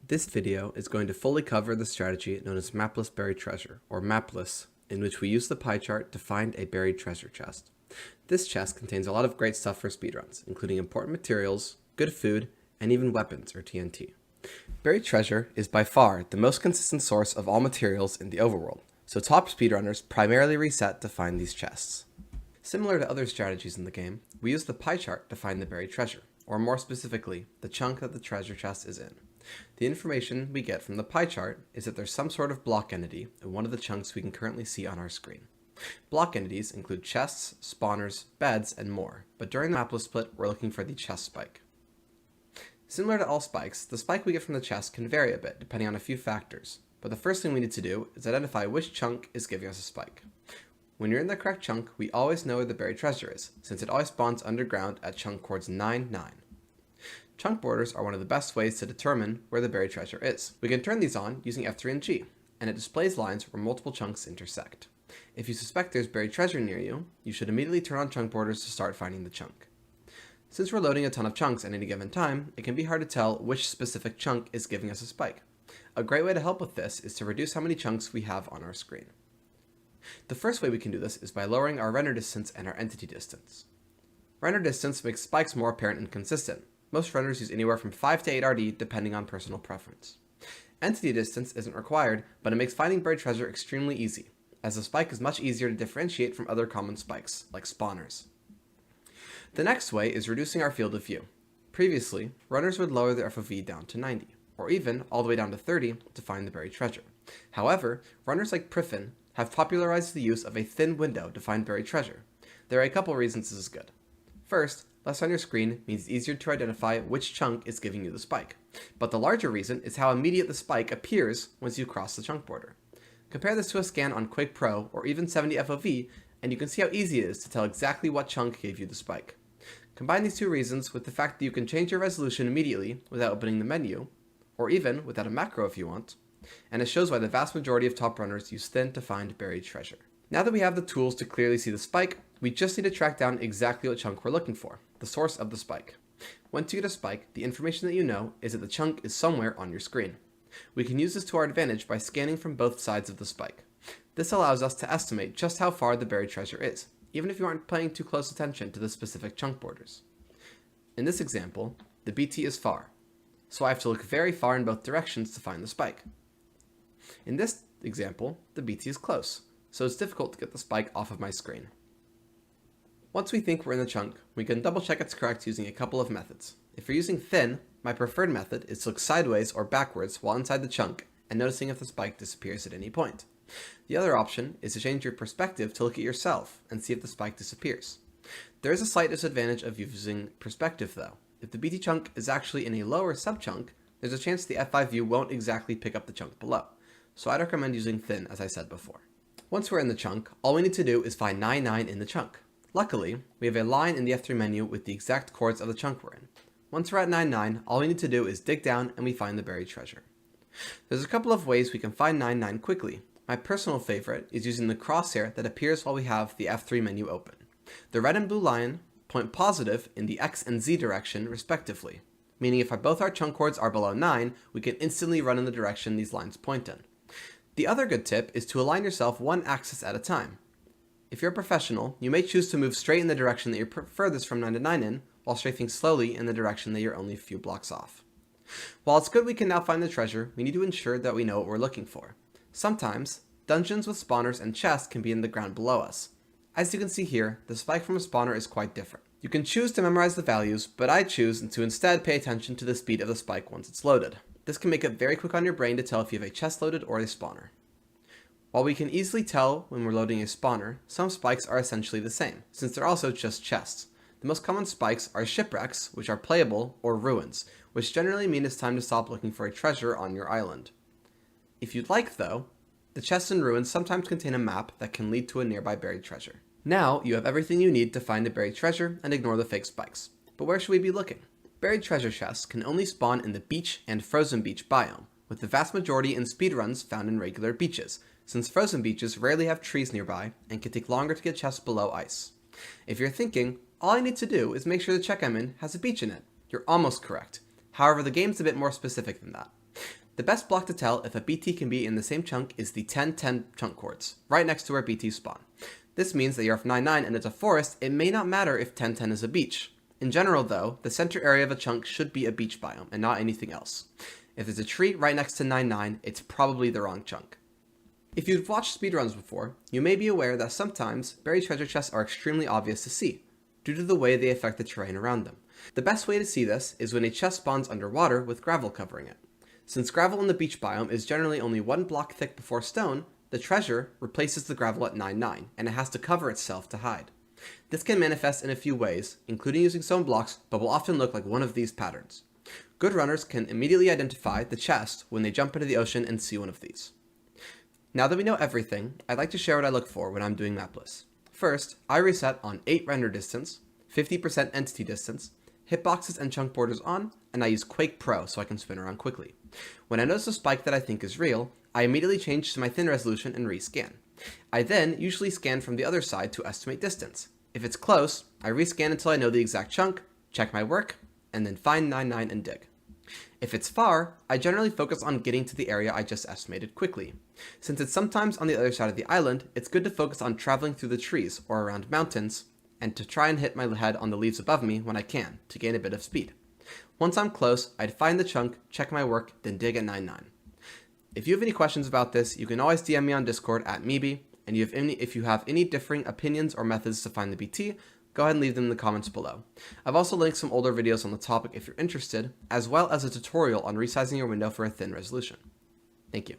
This video is going to fully cover the strategy known as MAPLESS buried treasure, or MAPLESS, in which we use the pie chart to find a buried treasure chest. This chest contains a lot of great stuff for speedruns, including important materials, good food, and even weapons, or TNT. Buried treasure is by far the most consistent source of all materials in the overworld, so top speedrunners primarily reset to find these chests. Similar to other strategies in the game, we use the pie chart to find the buried treasure, or more specifically, the chunk that the treasure chest is in. The information we get from the pie chart is that there's some sort of block entity in one of the chunks we can currently see on our screen. Block entities include chests, spawners, beds, and more, but during the MAPLESS split, we're looking for the chest spike. Similar to all spikes, the spike we get from the chest can vary a bit depending on a few factors, but the first thing we need to do is identify which chunk is giving us a spike. When you're in the correct chunk, we always know where the buried treasure is, since it always spawns underground at chunk coords 9, 9. Chunk borders are one of the best ways to determine where the buried treasure is. We can turn these on using F3 and G, and it displays lines where multiple chunks intersect. If you suspect there's buried treasure near you, you should immediately turn on chunk borders to start finding the chunk. Since we're loading a ton of chunks at any given time, it can be hard to tell which specific chunk is giving us a spike. A great way to help with this is to reduce how many chunks we have on our screen. The first way we can do this is by lowering our render distance and our entity distance. Render distance makes spikes more apparent and consistent. Most renders use anywhere from 5 to 8 RD depending on personal preference. Entity distance isn't required, but it makes finding buried treasure extremely easy, as the spike is much easier to differentiate from other common spikes, like spawners. The next way is reducing our field of view. Previously, runners would lower their FOV down to 90, or even all the way down to 30 to find the buried treasure. However, runners like Priffin have popularized the use of a thin window to find buried treasure. There are a couple reasons this is good. First, less on your screen means it's easier to identify which chunk is giving you the spike. But the larger reason is how immediate the spike appears once you cross the chunk border. Compare this to a scan on Quake Pro or even 70 FOV, and you can see how easy it is to tell exactly what chunk gave you the spike. Combine these two reasons with the fact that you can change your resolution immediately without opening the menu, or even without a macro if you want, and it shows why the vast majority of top runners use thin to find buried treasure. Now that we have the tools to clearly see the spike, we just need to track down exactly what chunk we're looking for, the source of the spike. Once you get a spike, the information that you know is that the chunk is somewhere on your screen. We can use this to our advantage by scanning from both sides of the spike. This allows us to estimate just how far the buried treasure is, even if you aren't paying too close attention to the specific chunk borders. In this example, the BT is far, so I have to look very far in both directions to find the spike. In this example, the BT is close, so it's difficult to get the spike off of my screen. Once we think we're in the chunk, we can double check it's correct using a couple of methods. If you're using thin, my preferred method is to look sideways or backwards while inside the chunk and noticing if the spike disappears at any point. The other option is to change your perspective to look at yourself and see if the spike disappears. There is a slight disadvantage of using perspective though. If the BT chunk is actually in a lower subchunk, there's a chance the F5 view won't exactly pick up the chunk below, so I'd recommend using thin as I said before. Once we're in the chunk, all we need to do is find 9, 9 in the chunk. Luckily, we have a line in the F3 menu with the exact chords of the chunk we're in. Once we're at 9, 9, all we need to do is dig down and we find the buried treasure. There's a couple of ways we can find 9, 9 quickly. My personal favorite is using the crosshair that appears while we have the F3 menu open. The red and blue line point positive in the X and Z direction respectively, meaning if both our chunk chords are below 9, we can instantly run in the direction these lines point in. The other good tip is to align yourself one axis at a time. If you're a professional, you may choose to move straight in the direction that you're furthest from 9 to 9 in, while strafing slowly in the direction that you're only a few blocks off. While it's good we can now find the treasure, we need to ensure that we know what we're looking for. Sometimes, dungeons with spawners and chests can be in the ground below us. As you can see here, the spike from a spawner is quite different. You can choose to memorize the values, but I choose to instead pay attention to the speed of the spike once it's loaded. This can make it very quick on your brain to tell if you have a chest loaded or a spawner. While we can easily tell when we're loading a spawner, some spikes are essentially the same, since they're also just chests. The most common spikes are shipwrecks, which are playable, or ruins, which generally mean it's time to stop looking for a treasure on your island. If you'd like though, the chests and ruins sometimes contain a map that can lead to a nearby buried treasure. Now you have everything you need to find a buried treasure and ignore the fake spikes. But where should we be looking? Buried treasure chests can only spawn in the beach and frozen beach biome, with the vast majority in speedruns found in regular beaches, since frozen beaches rarely have trees nearby and can take longer to get chests below ice. If you're thinking, all I need to do is make sure the check I'm in has a beach in it, you're almost correct. However, the game's a bit more specific than that. The best block to tell if a BT can be in the same chunk is the 10-10 chunk chords, right next to where BTs spawn. This means that you're off 9-9 and it's a forest, it may not matter if 10-10 is a beach. In general though, the center area of a chunk should be a beach biome and not anything else. If there's a tree right next to 9-9, it's probably the wrong chunk. If you've watched speedruns before, you may be aware that sometimes buried treasure chests are extremely obvious to see, due to the way they affect the terrain around them. The best way to see this is when a chest spawns underwater with gravel covering it. Since gravel in the beach biome is generally only 1 block thick before stone, the treasure replaces the gravel at 9-9, and it has to cover itself to hide. This can manifest in a few ways, including using stone blocks, but will often look like one of these patterns. Good runners can immediately identify the chest when they jump into the ocean and see one of these. Now that we know everything, I'd like to share what I look for when I'm doing MAPLESS. First, I reset on 8 render distance, 50% entity distance, hitboxes and chunk borders on, and I use Quake Pro so I can spin around quickly. When I notice a spike that I think is real, I immediately change to my thin resolution and rescan. I then usually scan from the other side to estimate distance. If it's close, I rescan until I know the exact chunk, check my work, and then find 9-9 and dig. If it's far, I generally focus on getting to the area I just estimated quickly. Since it's sometimes on the other side of the island, it's good to focus on traveling through the trees or around mountains, and to try and hit my head on the leaves above me when I can, to gain a bit of speed. Once I'm close, I'd find the chunk, check my work, then dig at 9-9. If you have any questions about this, you can always DM me on Discord at meebie, and if you have any differing opinions or methods to find the BT, go ahead and leave them in the comments below. I've also linked some older videos on the topic if you're interested, as well as a tutorial on resizing your window for a thin resolution. Thank you.